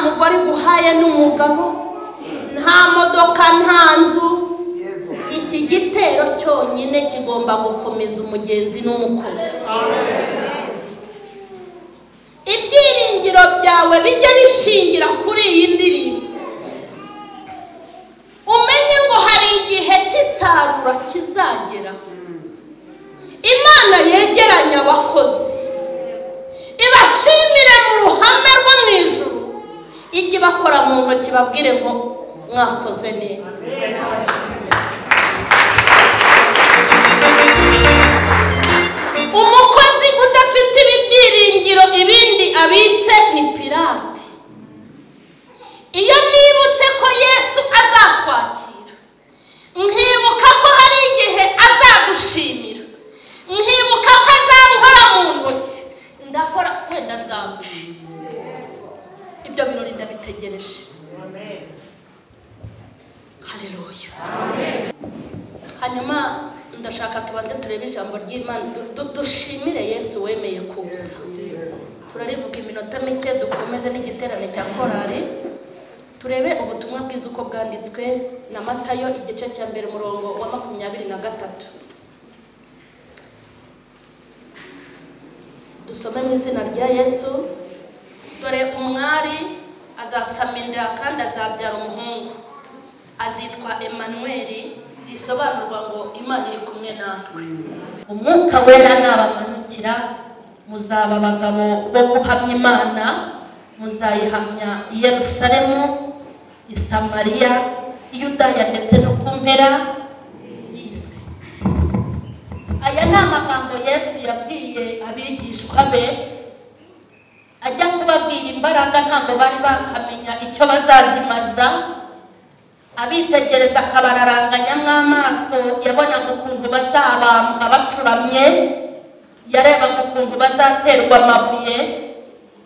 mugore guhaye n'umugabo, nta modoka, nta nzu. Iki gitero cyonyine kigomba gukomeza umugenzi n'umukozi. Ibyiringiro byawe bijye bishingira kuri iyi ndirimbo. Umenye ngo hari igihe cy'isarura kizagera. Imana yegeranye abakozi, ibashimire mu ruhame rwo mu ijuru, ijye bakora mu ntoki babwire ngo mwakoze neza. Umukozi udafite ibyiringiro ibindi abitse ni pirate. Iyo nibutse ko Yesu azatwakira, nkibuka ko hari igihe azadushimira, nkibuka ko azankora mu ntoki, ndakora wenda nzamushimira. Ibyo birori ndabitegereje. Haleluya. Hanyuma ndashaka tubanze turebe ijambo ry'Imana, dushimire Yesu wemeye kuza. Turarivuga iminota mike, dukomeze n'igiterane cya korali, turebe ubutumwa bwiza uko bwanditswe na Matayo igice cya mbere umurongo wa 23. Dusome mu izina rya Yesu. Dore umwari azasama inda kandi azabyara umuhungu, azitwa Emmanuel, risobanurwa ngo Imana iri kumwe natwe. Umwuka wera nabamanukira, muzaba abagabo bo guhamya Imana, muzayihamya i Yerusalemu, i Samariya, i Yudaya ndetse no ku mpera y'isi. Aya ni amagambo Yesu yabwiye abigishwa be, ajya kubabwira imbaraga ntabwo bari bakamenya icyo bazazimaza. Abitegereza akabararanganyamo amaso, yabonaga ukuntu bazabambwa bacuramye, yarebaga ukuntu bazaterwa amabuye,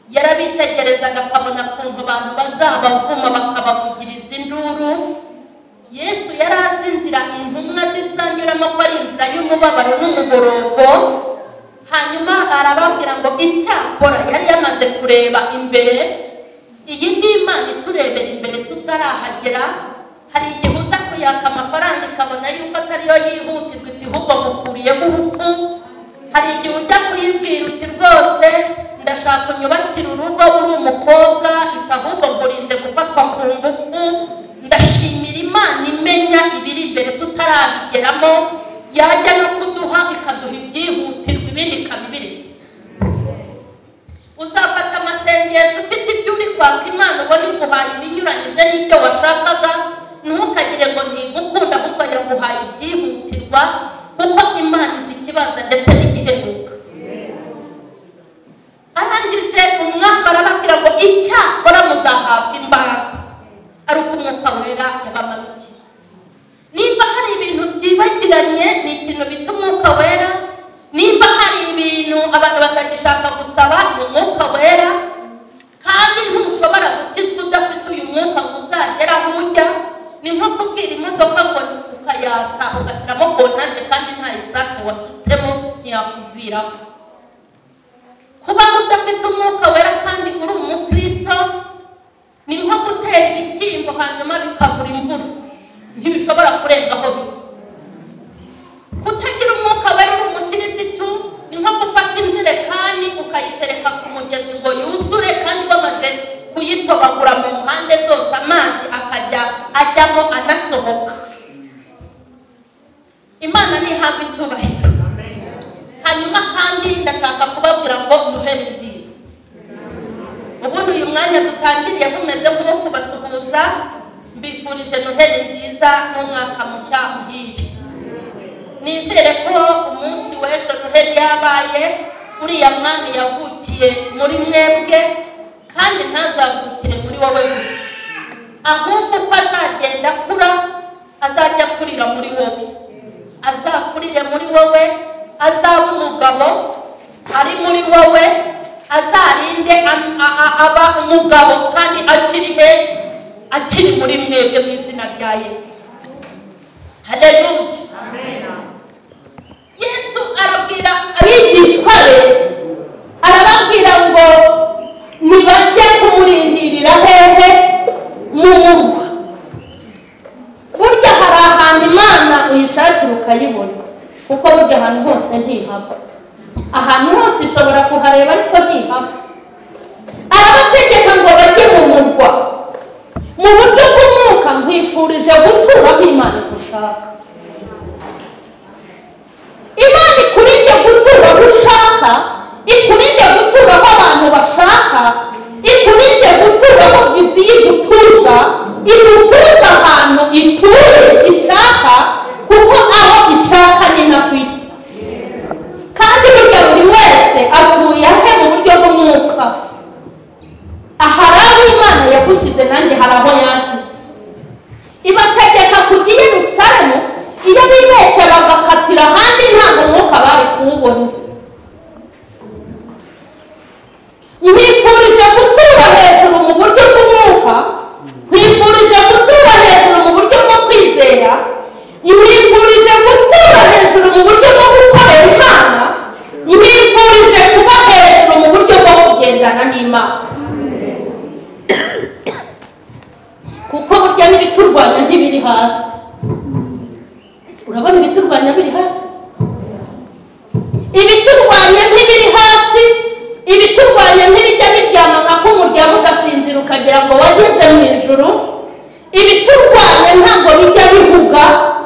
yarabitegerezaga akabona ukuntu abantu bazabavuma bakabavugiriza induru. Yesu yari azi inzira intumwa zizanyuramo ko ari inzira y'umubabaro n'umuborogo. Hanyuma arababwira ngo icyakora yari yamaze kureba imbere. Iyi ni Imana iturebera imbere tutarahagera. Hari igihe uza kuyaka amafaranga ikabona yuko atariyo yihutirwa, iti ahubwo mukuriyeho urupfu. Hari igihe ujya kuyibwira uti rwose ndashaka unyubakira urugo uri umukobwa, iti ahubwo ngurinze gufatwa ku ngufu. Ndashimira Imana imenya ibiri imbere tutarabigeramo, yajya no kuduha ikaduha ibyihutirwa ibindi ikabibiretse. Uzafata amasengesho ufite ibyo uri kwaka Imana, ubona iguhaye ibinyuranyije n'ibyo washakaga, ntukagire ngo ntigukunda, ahubwo yaguhaye ibyihutirwa, kuko Imana izi ikibanza ndetse n'igiheruka. Arangije umwami arababwira ngo icyakora muzahabwa imbaraga ari uko Umwuka wera yabamanukiye. Niba hari ibintu byibagiranye, ni ikintu bita Umwuka wera. Niba hari ibintu abantu batagishaka gusaba, ni Umwuka wera. Kandi ntushobora gukizwa udafite uyu mwuka ngo uzagera aho ujya. Ni nko kubwira imodoka ngo ukayatsa ugashyiramo kontaje kandi nta esase wasutsemo ntiyakuviraho. Kuba udafite Umwuka wera kandi uri umukristo ni nko gutera ibishyimbo hanyuma bikabura imvura, ntibishobora kurengaho biva. Kutagira Umwuka wera uri umukirisitu ni nko gufata injerekani ukayitereka ku mugezi ngo yuzure, kandi bamaze kuyitobagura mu mpande zose amazi akajya ajyamo anasohoka. Imana ntihabwe icyubahiro. Hanyuma kandi ndashaka kubabwira ngo Noheli nziza. Ubundi uyu mwanya dutangiriye bumeze nk'uwo kubasuhuza, mbifurije Noheli nziza n'umwaka mushya muhire. Nizere ko umunsi w'ejo Noheli yabaye, uriya mwami yavukiye muri mwebwe kandi ntazavukire muri wowe gusa, ahubwo ko azagenda akura azajya kurira muri wowe, azakurire muri wowe, azaba umugabo ari muri wowe, azarinde aba umugabo kandi akiri muri mwebwe mu izina rya Yesu. Haleluya. Amen. Yesu arabwira abigishwa be, arababwira ngo nibajye kumurindirira he mu murwa. Burya hari ahantu Imana uyishakira ukayibona, kuko burya ahantu hose ntihaba. Ahantu hose ishobora kuhareba ariko ntihaba. Arabategeka ngo bajye mu murwa. Mu buryo bw'umwuka nkwifurije gutura aho Imana igushaka. Imana ikurinde gutura aho ushaka, ikurinde gutura aho abantu bashaka, ikurinde gutura aho viziyo igutuza, igutuza ahantu ituye ishaka, kuko aho ishaka ni naho iri. Kandi burya buri wese atuye ahe mu buryo bw'umwuka. Ahari aho Imana yagushyize nanjye hari aho yanshyize. Ibategeka kujya i Yerusalemu, iyo bibeshye bagakatira ahandi ntabwo umwuka bari kuwubona. Nkwifurije gutura hejuru mu buryo bw'umwuka, nkwifurije gutura hejuru mu buryo bwo kwizera, nkwifurije gutura hejuru mu buryo bwo gukorera Imana, nkwifurije kuba hejuru mu buryo bwo kugendana n'Imana. Kuko burya n'ibiturwanya ntibiri hasi. Urabona ibiturwanya biri hasi? Ibiturwanya ntibiri hasi, ibiturwanya ntibijya biryama nka k'umuryamo ugasinzira ukagira ngo wageze mu ijuru. Ibiturwanya ntabwo bijya bivuga,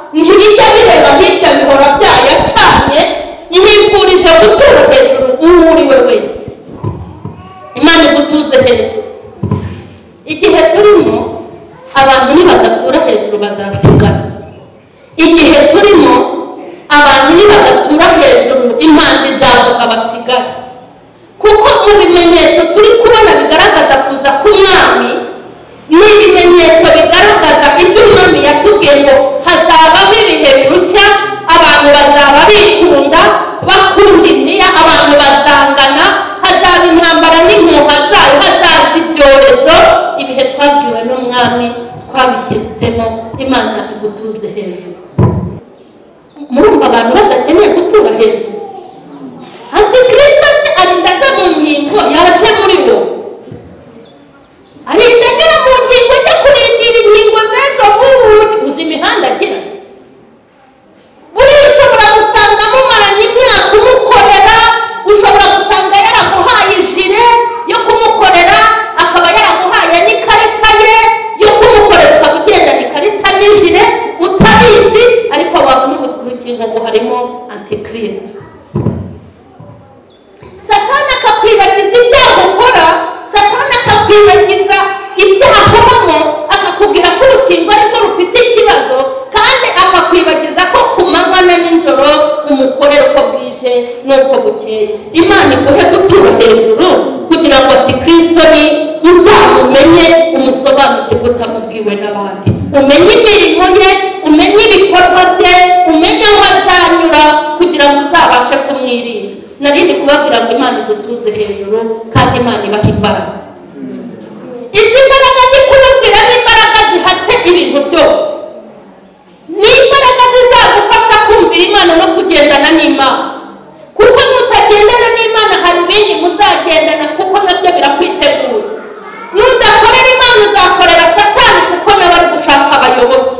ntibijya bireba hirya, bihora byayacanye. Nkwifurije gutura hejuru uwo uri we wese. Imana igutuze hejuru. Igihe turimo abantu nibadatura hejuru bazasigara. Igihe turimo abantu nibadatura hejuru impande izavuga basigara. Kuko mu bimenyetso turi kubona bigaragaza kuza k'umwami, ni ibimenyetso bigaragaza ibyo umwami yatubwiye ngo hazabamo ibihe birushya, abantu bazaba bikunda, bakunda impiya, abantu bazangana, hazaba intambara n'impuha zayo, hazaza ibyorezo. Ibihe twabwiwe n'umwami twabishyizemo. Imana igutuze hejuru. Murumva abantu badakeneye gutura hejuru? Antikristo arinda aza mu ngingo yaje muri wo, arinda agera mu ngingo ajya kurindira ingingo z'ejo bundi. Uzi imihanda agira? Buriya ushobora gusanga mumaranye imyaka umukorera, ushobora gusanga yaraguhaye ijire yo kumukorera, akaba yaraguhaye n'ikarita ye yo kumukorera, ukaba ugendana ikarita n'ijire utabizi, ariko wabona urukingo ngo harimo antikristo. Satani akakwibagiza ibyaha ukora, Satani akakwibagiza ibyaha ubamo, akakubwira ko urukingo ariko rufite ikibazo, kandi akakwibagiza ko ku manywa na nijoro umukorera uko bwije n'uko bukeye. Imana iguhe gutura hejuru kugira ngo antikristo ni uzamumenye, umusobanukirwe utamubwiwe n'abandi, umenye imirimo ye, umenye ibikorwa bye, umenye aho azanyura kugira ngo uzabashe kumwirinda. Narindi kubabwira ngo Imana idutuze hejuru kandi Imana ibaha imbaraga. Izi mbaraga zikubwira ni imbaraga zihatse ibintu byose, ni imbaraga zizagufasha kumvira Imana no kugendana n'Imana. Kuko nutagendana n'Imana hari ibindi muzagendana, kuko nabyo birakwiteguye. Nudakorera Imana uzakorera Satani, kuko nawe ari gushaka abayoboke.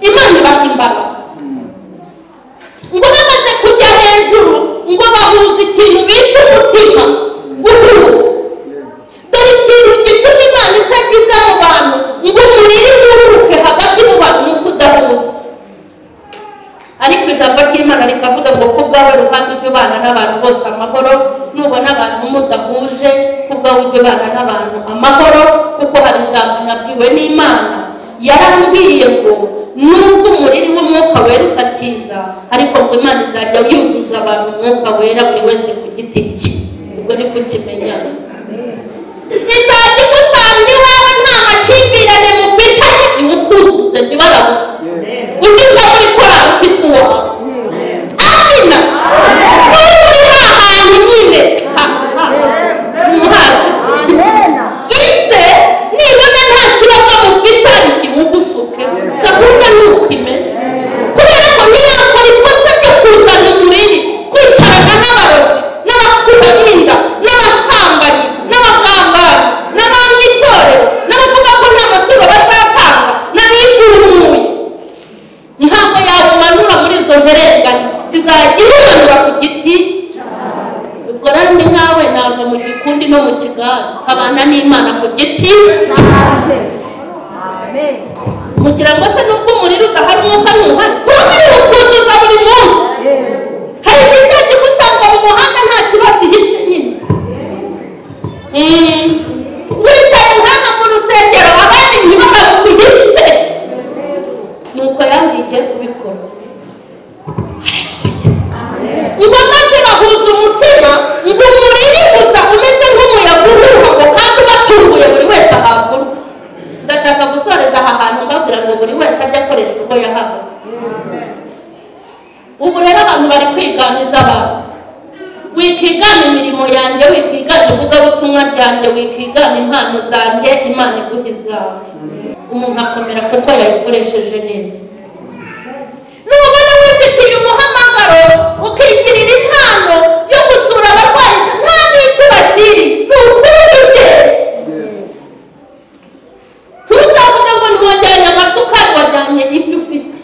Imana ibaha imbaraga. Ngo bamaze kujya hejuru, ngo bahuza ikintu bita umutima guhuza. Dore ikintu gituma Imana itagize mu bantu ngo umuriri ururuke hagati mu bantu nuko udahuza. Ariko ijambo ry'Imana rikavuga ngo ku bwawe ruhande ujye ubana n'abantu bose amahoro, nubona abantu mudahuje ku bwawe ujye ubana n'abantu amahoro. Kuko hari ijambo nabwiwe n'Imana, yarambwiye ngo nubwo umuriri w'umwuka wera utakiza, ariko ngo Imana izajya yuzuza abantu umwuka wera buri wese ku giti cye. Ubwo ni kukimenya. Izajya igusanga iwawe nta makimbirane mufitanye, imukuzuze ntibarabona. Ugize muri korali ufite uwawe. Amina. N'ubu uri ahantu nyine muhazi se. Ise nibona nta kibazo mufitanye, imugusuke. Gahunda ni uko imeze. Kubera ko ntiyakora ikosa ryo kuzana umuriri, kwicarana n'abarozi, n'abakuraminda, n'abasambanyi, n'abagambanyi, abana n'Imana ku giti kugira ngo se nubwo umuriro udahari umwuka ntuhari urumuri ukuzuza buri munsi. Hari igihe cyo gusanga mu muhanda nta kibazo ihita nyine wicaye nkana mu rusengero abandi ntibakaguhite, nuko yangiye kubikora. Ngo maze bahuza umutima ngo umuriro gusa umeze nk'umuyaga uhuha ngo kandi batunguye buri wese ahabwa. Ndashaka gusoreza aha hantu mbabwira ngo buri wese ajya akoresha ubwo yahawe. Ubu rero abantu bari kwiganiza abantu, wikigana imirimo yanjye, wikigana ivugabutumwa ryanjye, wikigana impano zanjye, Imana iguha izawe. Umuntu akomera kuko yayikoresheje neza. Nubona wifitiye umuhamagaro ukigirira impano yo gusura abarwayi nta n'icyo bashyiriye, ni ukuri bye. Ntuzavuga ngo ntiwajyanye amasukari, wajyanye ibyo ufite.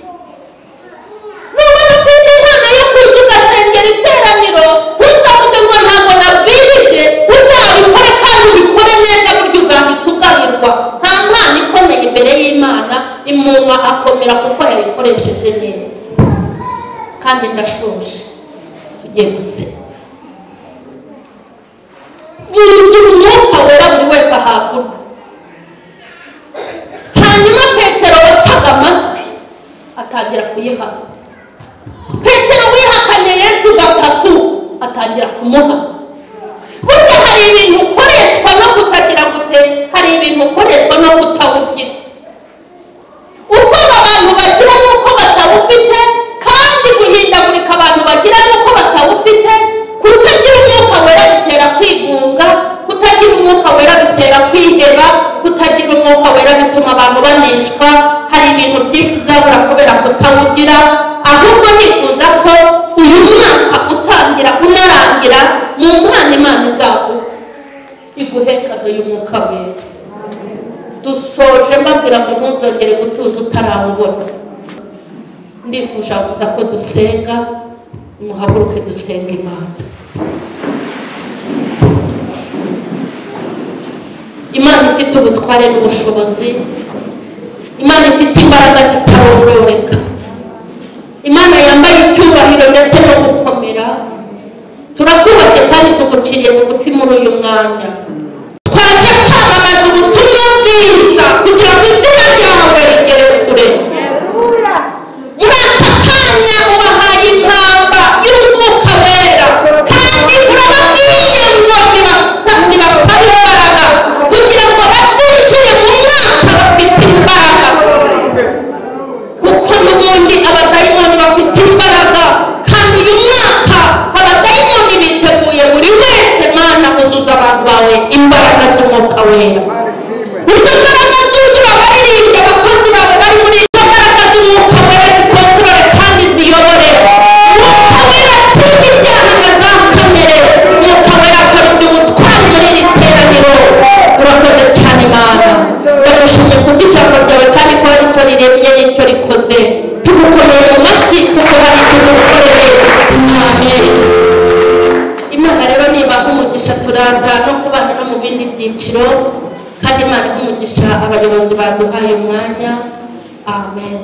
Nubona ufite impano yo kuza ugasengera iteraniro, ntuzavuge ngo ntabwo nabwirije, uzabikore kandi ubikore neza buryo uzahita ugahirwa. Nta mpano ikomeye imbere y'Imana, umuntu akomera kuko yayikoresheje neza. Kandi ndashoje, tugiye gusenga. Buzura umwuka wera buri wese ahabwa. Hanyuma Petero wacaga amatwi atangira kuyihana. Petero wihakanye Yesu gatatu atangira kumuha. Burya hari ibintu ukoreshwa no kutagira gute, hari ibintu ukoreshwa no kutawugira. Uko abantu bagira nuko batawufite, kandi guhindagurika abantu bagira nuko batawufite. Kutagira umwuka wera bitera kwigunga, kutagira umwuka wera bitera kwiheba, kutagira umwuka wera bituma abantu baneshwa. Hari ibintu byinshi uzabura kubera kutawugira. Ahubwo nifuza ko uyu mwaka utangira unarangira mu mwana Imana izaguha, iguhe kado y'umwuka wera. Dushoje mbabwira ngo ntuzongere gutuza utarawubona. Ndifuje gusa ko dusenga, muhaguruke dusenga Imana. Imana ifite ubutware n'ubushobozi, Imana ifite imbaraga zitarondoreka, Imana yambaye icyubahiro ndetse no gukomera. Turakubashye kandi tuguciriye bugufi muri uyu mwanya. Twaje kwamamaza ubutumwa bwiza kugira ngo izina ryawe rigere kure. Muri aka kanya ubahaye impamba y'umwuka wera, kandi urababwiye ngo nibasaba imbaraga kugira ngo bazinjire mu mwaka bafite imbaraga, kuko n'ubundi abadayimoni bafite imbaraga. Kandi uyu mwaka abadayimoni biteguye buri wese Mana kuzuza abantu bawe imbaraga z'umwuka wera. Izo mbaraga zuzura abaririmbyi, abakozi bawe bari muri izo mbaraga z'umwuka wera zikontorore kandi ziyobore. Mwuka wera tuba ibyaha za kamere, Mwuka wera akora iby'ubutwari muri iri teraniro. Urakoze cyane Mana, ndagushimye kubw'ijambo ryawe kandi ko hari icyo riremye n'icyo rikoze. Tugukomeye mu mashyi kuko hari icyo ugukoreye. Amen. Imana rero nibaha umugisha, turaza no kubana no mu bindi byiciro, kandi Imana iha umugisha abayobozi baduhaye umwanya. Amen.